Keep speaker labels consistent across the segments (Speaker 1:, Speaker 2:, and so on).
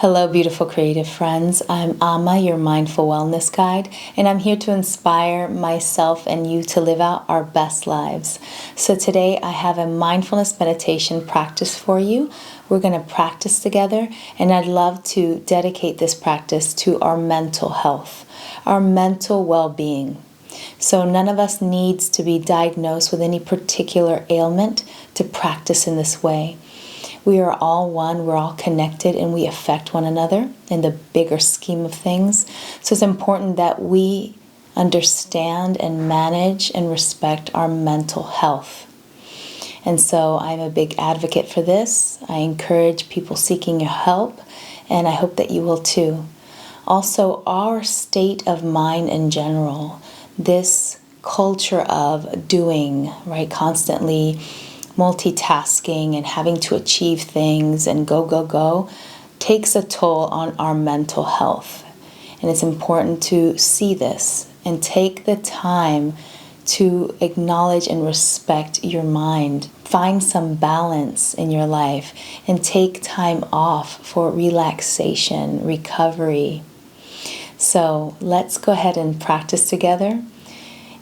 Speaker 1: Hello, beautiful creative friends. I'm Amma, your mindful wellness guide, and I'm here to inspire myself and you to live out our best lives. So today I have a mindfulness meditation practice for you. We're going to practice together, and I'd love to dedicate this practice to our mental health, our mental well-being. So none of us needs to be diagnosed with any particular ailment to practice in this way. We are all one, we're all connected, and we affect one another in the bigger scheme of things. So it's important that we understand and manage and respect our mental health. And so I'm a big advocate for this. I encourage people seeking your help, and I hope that you will too. Also, our state of mind in general, this culture of doing, right, constantly multitasking and having to achieve things and go, takes a toll on our mental health. And it's important to see this and take the time to acknowledge and respect your mind. Find some balance in your life and take time off for relaxation, recovery. So let's go ahead and practice together.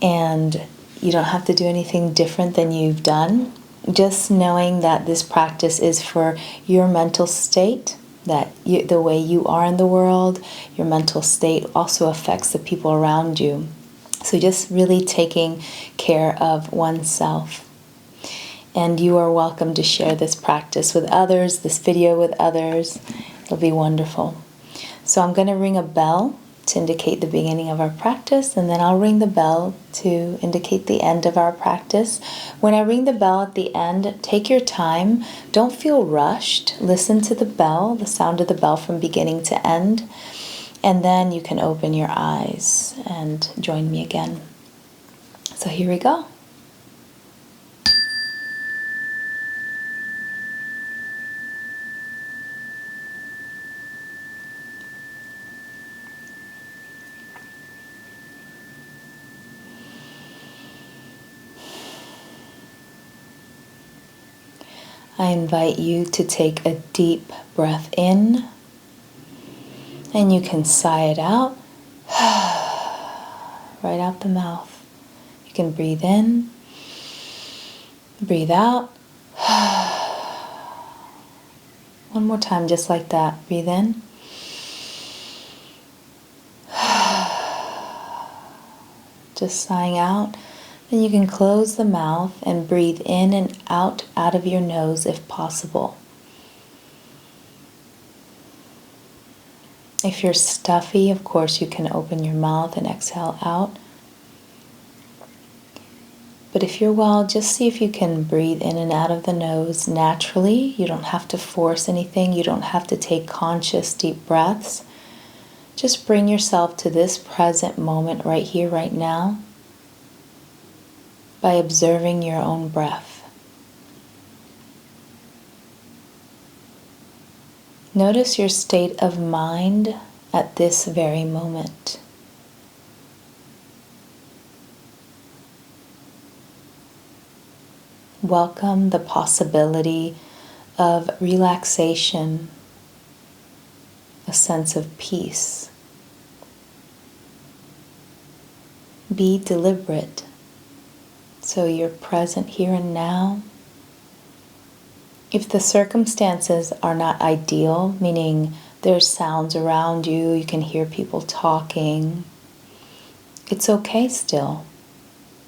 Speaker 1: And you don't have to do anything different than you've done. Just knowing that this practice is for your mental state, that the way you are in the world, your mental state also affects the people around you. So just really taking care of oneself. And you are welcome to share this practice with others, this video with others. It'll be wonderful. So I'm going to ring a bell to indicate the beginning of our practice, and then I'll ring the bell to indicate the end of our practice. When I ring the bell at the end, take your time. Don't feel rushed. Listen to the bell, the sound of the bell from beginning to end, and then you can open your eyes and join me again. So here we go. I invite you to take a deep breath in, and you can sigh it out, right out the mouth. You can breathe in, breathe out. One more time, just like that. Breathe in. Just sighing out. Then you can close the mouth and breathe in and out of your nose if possible. If you're stuffy, of course, you can open your mouth and exhale out. But if you're well, just see if you can breathe in and out of the nose naturally. You don't have to force anything. You don't have to take conscious deep breaths. Just bring yourself to this present moment right here, right now, by observing your own breath. Notice your state of mind at this very moment. Welcome the possibility of relaxation, a sense of peace. Be deliberate. So you're present here and now. If the circumstances are not ideal, meaning there's sounds around you, you can hear people talking, it's okay still.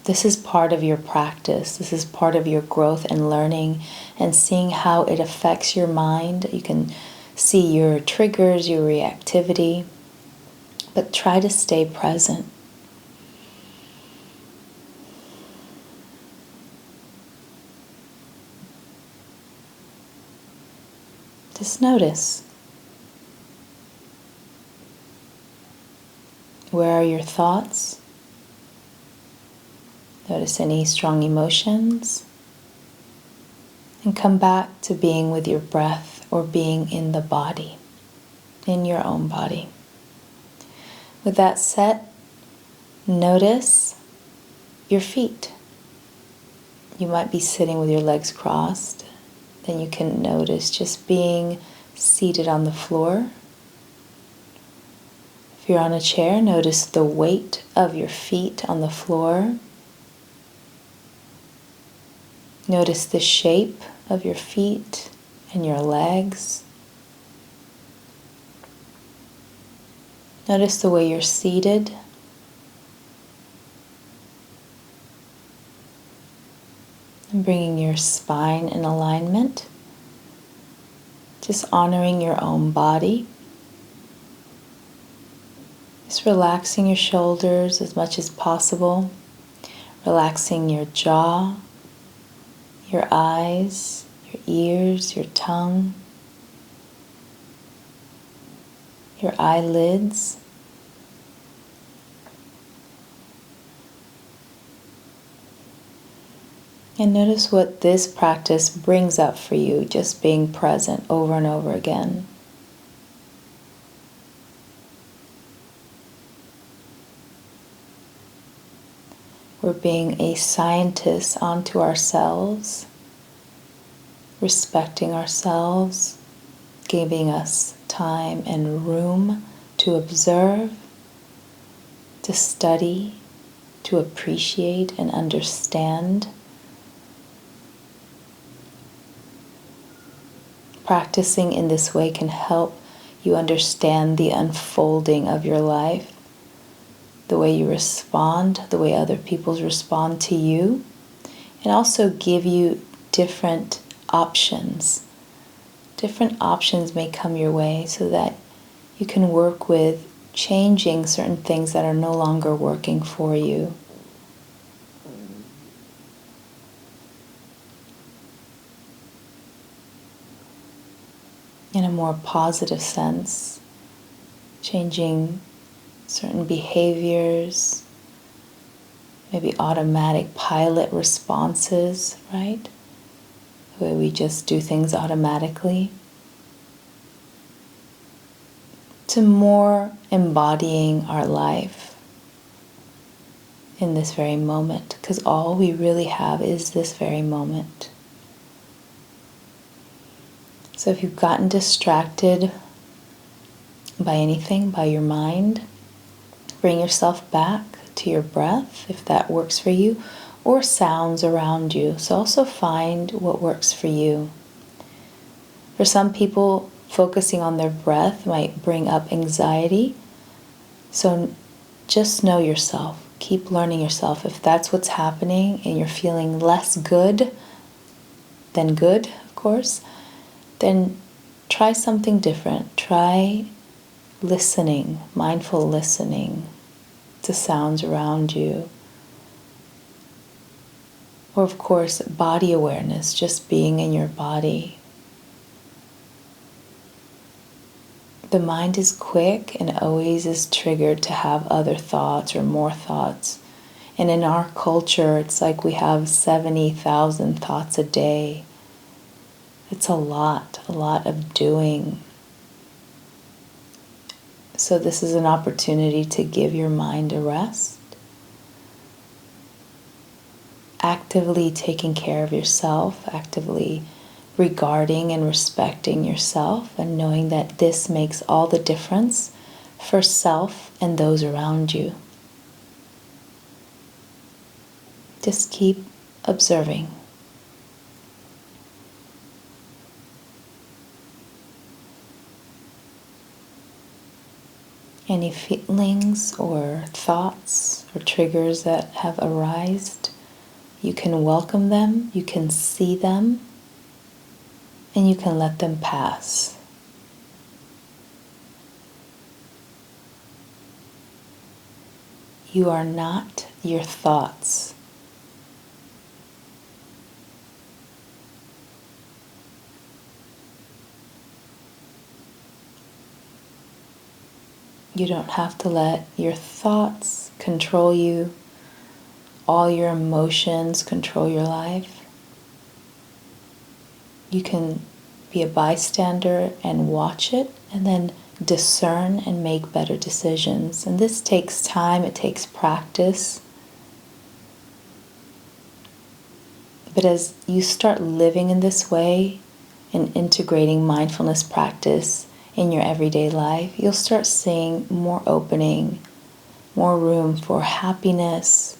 Speaker 1: This is part of your practice. This is part of your growth and learning and seeing how it affects your mind. You can see your triggers, your reactivity, but try to stay present. Just notice. Where are your thoughts? Notice any strong emotions. And come back to being with your breath or being in the body, in your own body. With that set, notice your feet. You might be sitting with your legs crossed. Then you can notice just being seated on the floor. If you're on a chair, notice the weight of your feet on the floor. Notice the shape of your feet and your legs. Notice the way you're seated. And bringing your spine in alignment. Just honoring your own body. Just relaxing your shoulders as much as possible. Relaxing your jaw, your eyes, your ears, your tongue, your eyelids. And notice what this practice brings up for you, just being present over and over again. We're being a scientist onto ourselves, respecting ourselves, giving us time and room to observe, to study, to appreciate and understand. Practicing in this way can help you understand the unfolding of your life, the way you respond, the way other people respond to you, and also give you different options. Different options may come your way so that you can work with changing certain things that are no longer working for you. In a more positive sense, changing certain behaviors, maybe automatic pilot responses, right? The way we just do things automatically, to more embodying our life in this very moment, because all we really have is this very moment. So if you've gotten distracted by anything, by your mind, bring yourself back to your breath, if that works for you, or sounds around you. So also find what works for you. For some people, focusing on their breath might bring up anxiety. So just know yourself. Keep learning yourself. If that's what's happening and you're feeling less good than good, of course, then try something different. Try listening, mindful listening to sounds around you. Or of course, body awareness, just being in your body. The mind is quick and always is triggered to have other thoughts or more thoughts. And in our culture, it's like we have 70,000 thoughts a day. It's a lot of doing. So this is an opportunity to give your mind a rest. Actively taking care of yourself, actively regarding and respecting yourself, and knowing that this makes all the difference for self and those around you. Just keep observing. Any feelings or thoughts or triggers that have arisen, you can welcome them, you can see them, and you can let them pass. You are not your thoughts. You don't have to let your thoughts control you, all your emotions control your life. You can be a bystander and watch it, and then discern and make better decisions. And this takes time, it takes practice. But as you start living in this way, and integrating mindfulness practice in your everyday life, you'll start seeing more opening, more room for happiness,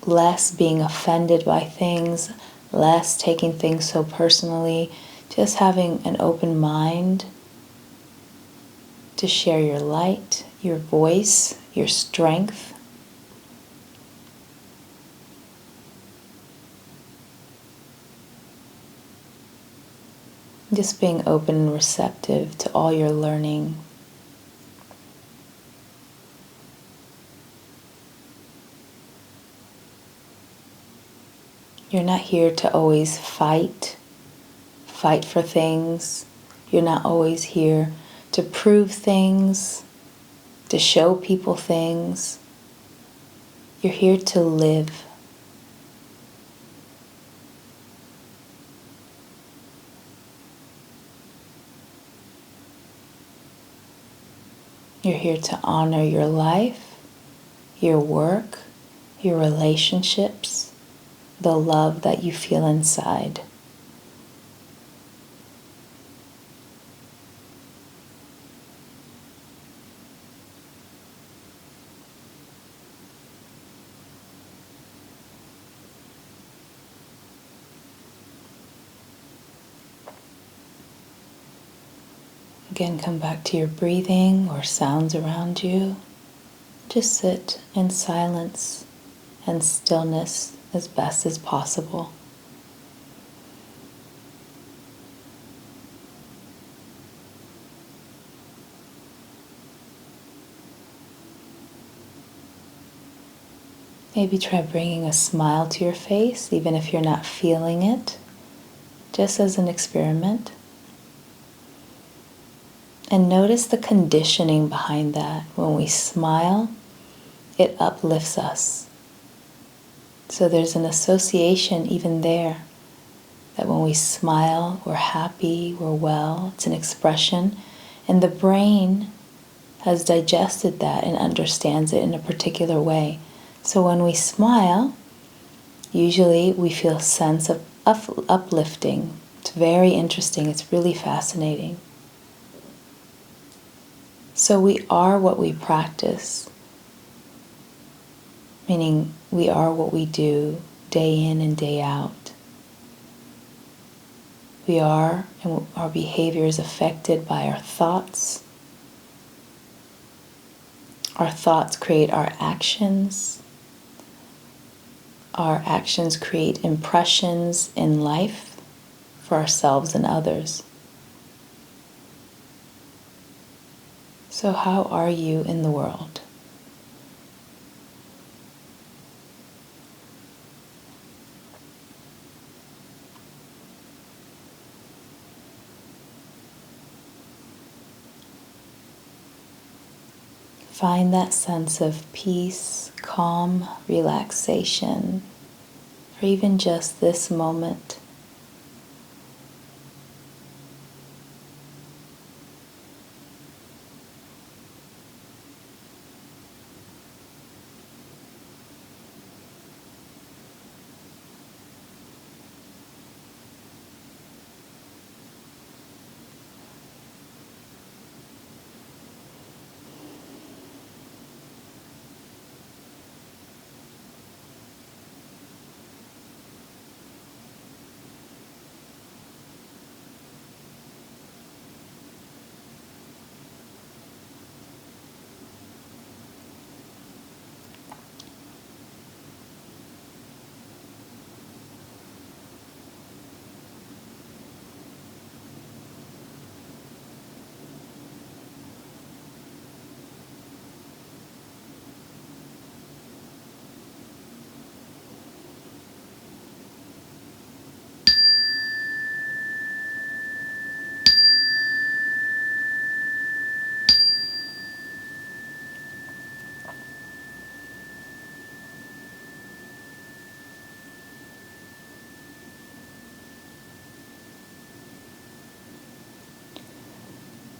Speaker 1: less being offended by things, less taking things so personally, just having an open mind to share your light, your voice, your strength. Just being open and receptive to all your learning. You're not here to always fight for things. You're not always here to prove things, to show people things. You're here to live. You're here to honor your life, your work, your relationships, the love that you feel inside. Again, come back to your breathing or sounds around you. Just sit in silence and stillness as best as possible. Maybe try bringing a smile to your face, even if you're not feeling it, just as an experiment. And notice the conditioning behind that. When we smile, it uplifts us. So there's an association even there that when we smile, we're happy, we're well. It's an expression. And the brain has digested that and understands it in a particular way. So when we smile, usually we feel a sense of uplifting. It's very interesting. It's really fascinating. So we are what we practice, meaning we are what we do day in and day out. We are, and our behavior is affected by our thoughts. Our thoughts create our actions. Our actions create impressions in life for ourselves and others. So how are you in the world? Find that sense of peace, calm, relaxation, or even just this moment.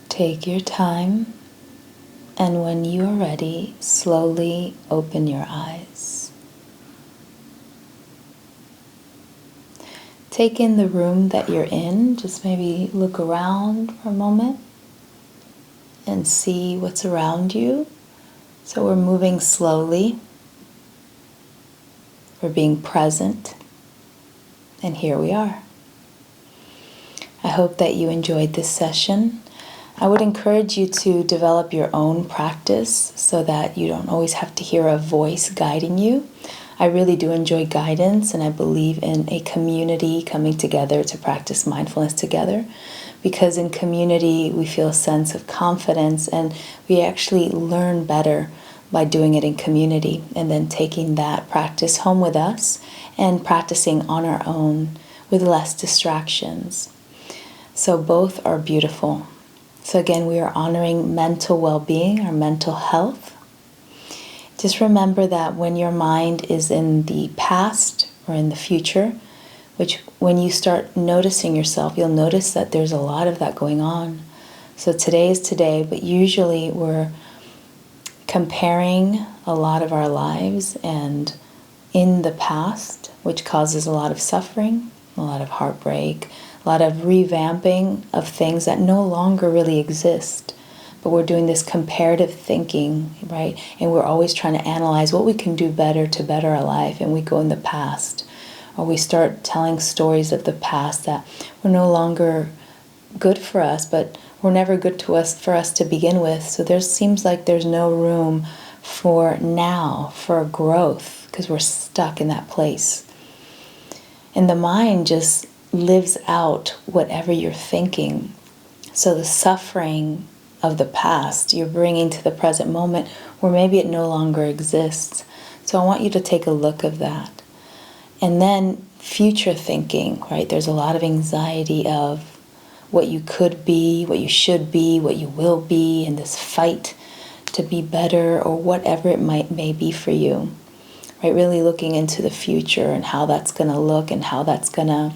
Speaker 1: Take your time, and when you are ready, slowly open your eyes. take in the room that you're in. Just maybe look around for a moment and see what's around you. So we're moving slowly. We're being present. And here we are. I hope that you enjoyed this session. I would encourage you to develop your own practice so that you don't always have to hear a voice guiding you. I really do enjoy guidance, and I believe in a community coming together to practice mindfulness together, because in community we feel a sense of confidence and we actually learn better by doing it in community and then taking that practice home with us and practicing on our own with less distractions. So both are beautiful. So again, we are honoring mental well-being, our mental health. Just remember that when your mind is in the past or in the future, which when you start noticing yourself, you'll notice that there's a lot of that going on. So today is today, but usually we're comparing a lot of our lives and in the past, which causes a lot of suffering, a lot of heartbreak, a lot of revamping of things that no longer really exist. But we're doing this comparative thinking, right? And we're always trying to analyze what we can do better to better our life, and we go in the past. Or we start telling stories of the past that were no longer good for us, but were never good to us for us to begin with. So there seems like there's no room for now, for growth, because we're stuck in that place. And the mind just lives out whatever you're thinking. So the suffering of the past you're bringing to the present moment where maybe it no longer exists. So I want you to take a look of that. And then future thinking, right? There's a lot of anxiety of what you could be, what you should be, what you will be, and this fight to be better or whatever it may be for you. Right? Really looking into the future and how that's going to look and how that's going to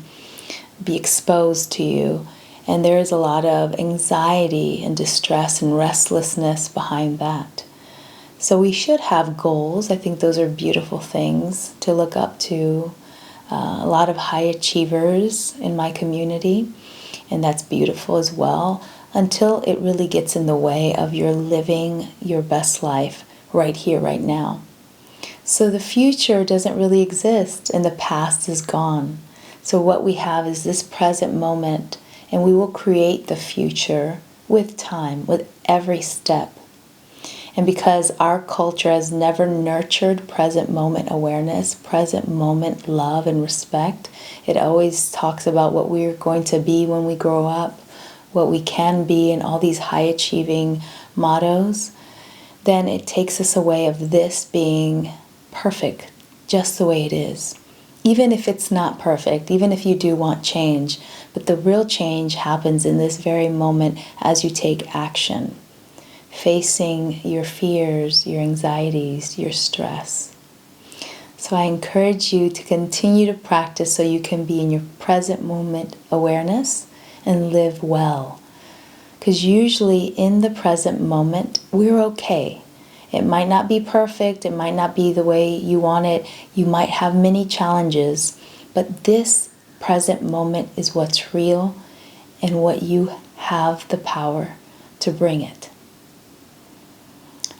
Speaker 1: be exposed to you. And there is a lot of anxiety and distress and restlessness behind that. So we should have goals. I think those are beautiful things to look up to. A lot of high achievers in my community, and that's beautiful as well, until it really gets in the way of your living your best life right here, right now. So the future doesn't really exist and the past is gone. So what we have is this present moment, and we will create the future with time, with every step. And because our culture has never nurtured present moment awareness, present moment love and respect, it always talks about what we're going to be when we grow up, what we can be, and all these high achieving mottos, then it takes us away of this being perfect, just the way it is. Even if it's not perfect, even if you do want change, but the real change happens in this very moment as you take action, facing your fears, your anxieties, your stress. So I encourage you to continue to practice so you can be in your present moment awareness and live well. Because usually in the present moment, we're okay. It might not be perfect, it might not be the way you want it, you might have many challenges, but this present moment is what's real and what you have the power to bring it.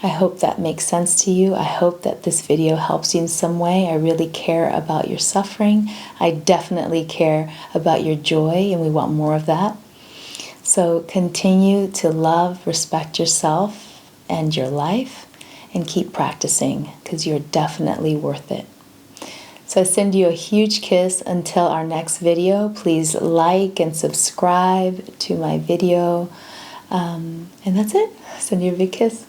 Speaker 1: I hope that makes sense to you. I hope that this video helps you in some way. I really care about your suffering. I definitely care about your joy, and we want more of that. So continue to love, respect yourself and your life, and keep practicing, because you're definitely worth it. So I send you a huge kiss until our next video. Please like and subscribe to my video. And that's it. I send you a big kiss.